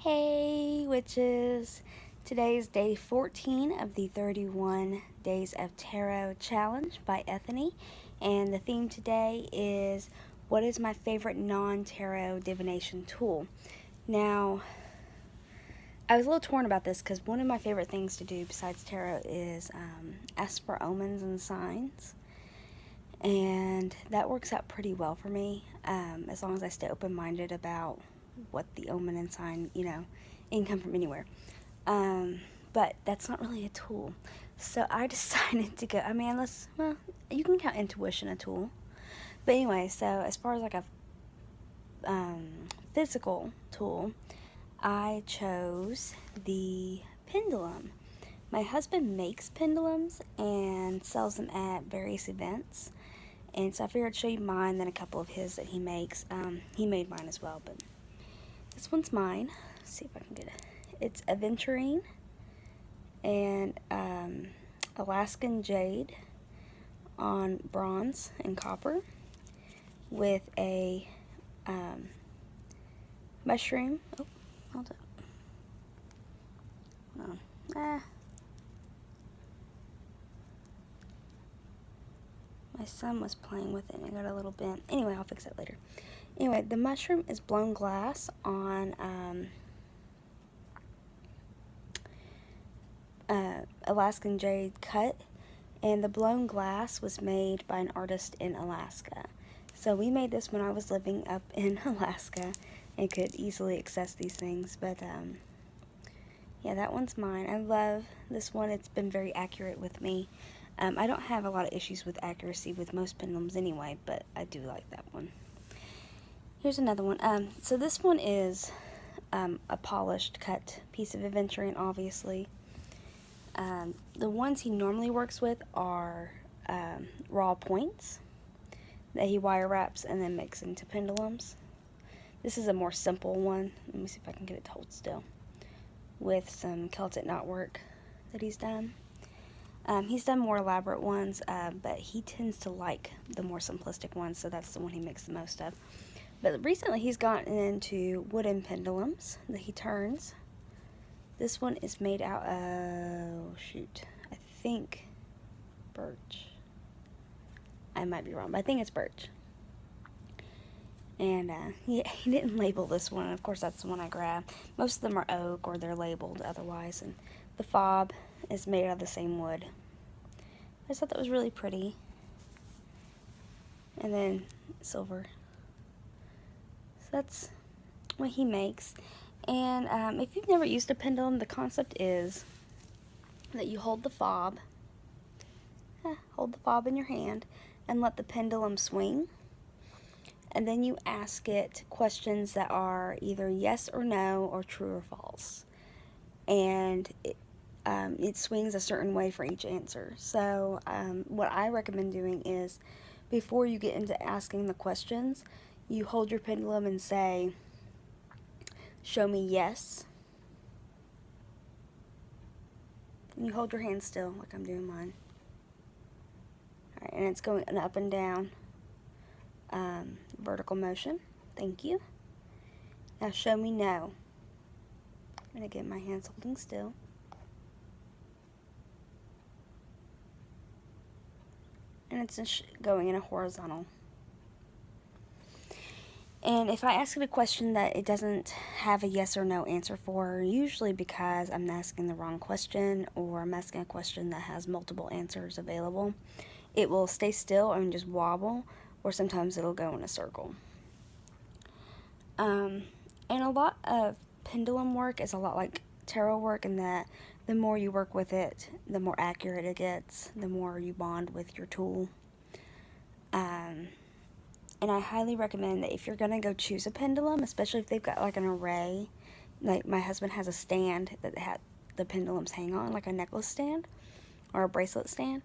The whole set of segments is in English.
Hey witches! Today is day 14 of the 31 Days of Tarot Challenge by Ethany, and the theme today is what is my favorite non-tarot divination tool. Now, I was a little torn about this because one of my favorite things to do besides tarot is ask for omens and signs, and that works out pretty well for me as long as I stay open-minded about what the omen and sign, it can come from anywhere. But that's not really a tool. So I decided to go, you can count intuition a tool. But anyway, so as far as like a physical tool, I chose the pendulum. My husband makes pendulums and sells them at various events. And so I figured I'd show you mine, then a couple of his that he makes. He made mine as well, but this one's mine. Let's see if I can get it. It's aventurine and Alaskan jade on bronze and copper with a mushroom. Oh, hold up. Oh, my son was playing with it and it got a little bent. Anyway, I'll fix it later. Anyway, the mushroom is blown glass on Alaskan jade cut, and the blown glass was made by an artist in Alaska. So we made this when I was living up in Alaska and could easily access these things, but yeah, that one's mine. I love this one. It's been very accurate with me. I don't have a lot of issues with accuracy with most pendulums anyway, but I do like that one. Here's another one. So this one is a polished cut piece of aventurine, obviously. The ones he normally works with are raw points that he wire wraps and then makes into pendulums. This is a more simple one. Let me see if I can get it to hold still. With some Celtic knotwork that he's done. He's done more elaborate ones, but he tends to like the more simplistic ones, so that's the one he makes the most of. But recently he's gotten into wooden pendulums that he turns. This one is made out of, I think birch. I might be wrong, but I think it's birch. And he didn't label this one, and of course that's the one I grabbed. Most of them are oak or they're labeled otherwise, and the fob is made out of the same wood. I just thought that was really pretty. And then silver. So that's what he makes. And if you've never used a pendulum, the concept is that you hold the fob in your hand and let the pendulum swing. And then you ask it questions that are either yes or no or true or false. And it swings a certain way for each answer. So what I recommend doing is before you get into asking the questions, you hold your pendulum and say, show me yes. And you hold your hand still like I'm doing mine. Alright, and it's going an up and down vertical motion. Thank you. Now show me no. And again, my hand's holding still. And it's just going in a horizontal. And if I ask it a question that it doesn't have a yes or no answer for, usually because I'm asking the wrong question or I'm asking a question that has multiple answers available, it will stay still and just wobble, or sometimes it'll go in a circle. And a lot of pendulum work is a lot like tarot work in that the more you work with it, the more accurate it gets, the more you bond with your tool. And I highly recommend that if you're going to go choose a pendulum, especially if they've got like an array, like my husband has a stand that the pendulums hang on, like a necklace stand or a bracelet stand,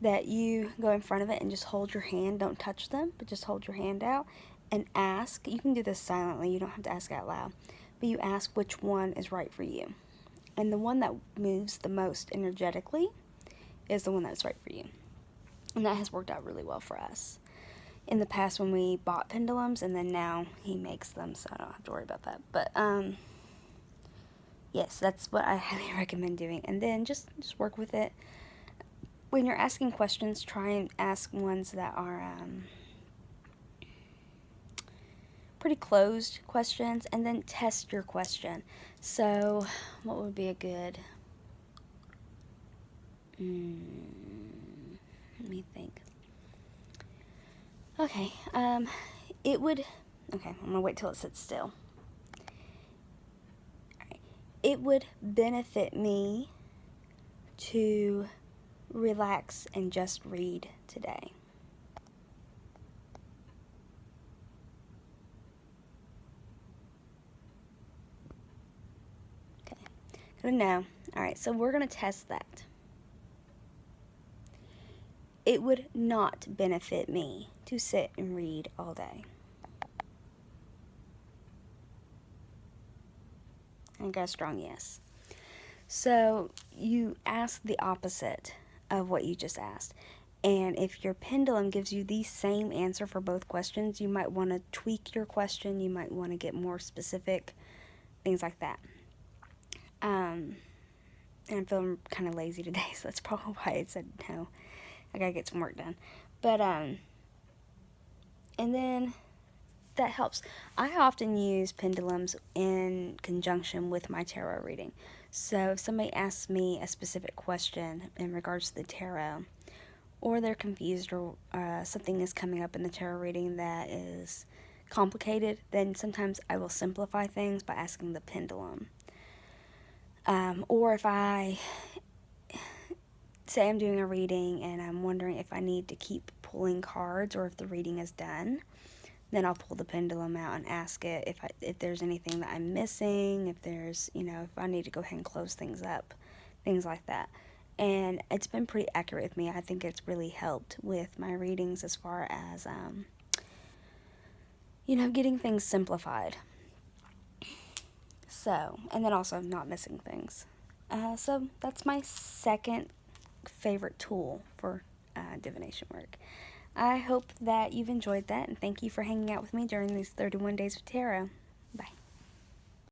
that you go in front of it and just hold your hand, don't touch them, but just hold your hand out and ask. You can do this silently, you don't have to ask out loud, but you ask which one is right for you. And the one that moves the most energetically is the one that's right for you. And that has worked out really well for us in the past when we bought pendulums, and then now he makes them, so I don't have to worry about that. But yes, that's what I highly recommend doing. And then just work with it. When you're asking questions, try and ask ones that are pretty closed questions, and then test your question. So, what would be a good... let me think. Okay, it would... Okay, I'm gonna wait till it sits still. Alright. It would benefit me to relax and just read today. Okay, good to know. Alright, so we're gonna test that. It would not benefit me to sit and read all day. I got a strong yes. So you ask the opposite of what you just asked. And if your pendulum gives you the same answer for both questions, you might want to tweak your question. You might want to get more specific, things like that. And I'm feeling kind of lazy today, so that's probably why it said no. I gotta get some work done. But, and then that helps. I often use pendulums in conjunction with my tarot reading. So if somebody asks me a specific question in regards to the tarot, or they're confused, or something is coming up in the tarot reading that is complicated, then sometimes I will simplify things by asking the pendulum. Or if I say I'm doing a reading and I'm wondering if I need to keep pulling cards or if the reading is done, then I'll pull the pendulum out and ask it if there's anything that I'm missing, if there's, if I need to go ahead and close things up, things like that. And it's been pretty accurate with me. I think it's really helped with my readings as far as, getting things simplified. So, and then also not missing things. So that's my second favorite tool for divination work. I hope that you've enjoyed that, and thank you for hanging out with me during these 31 days of tarot. Bye.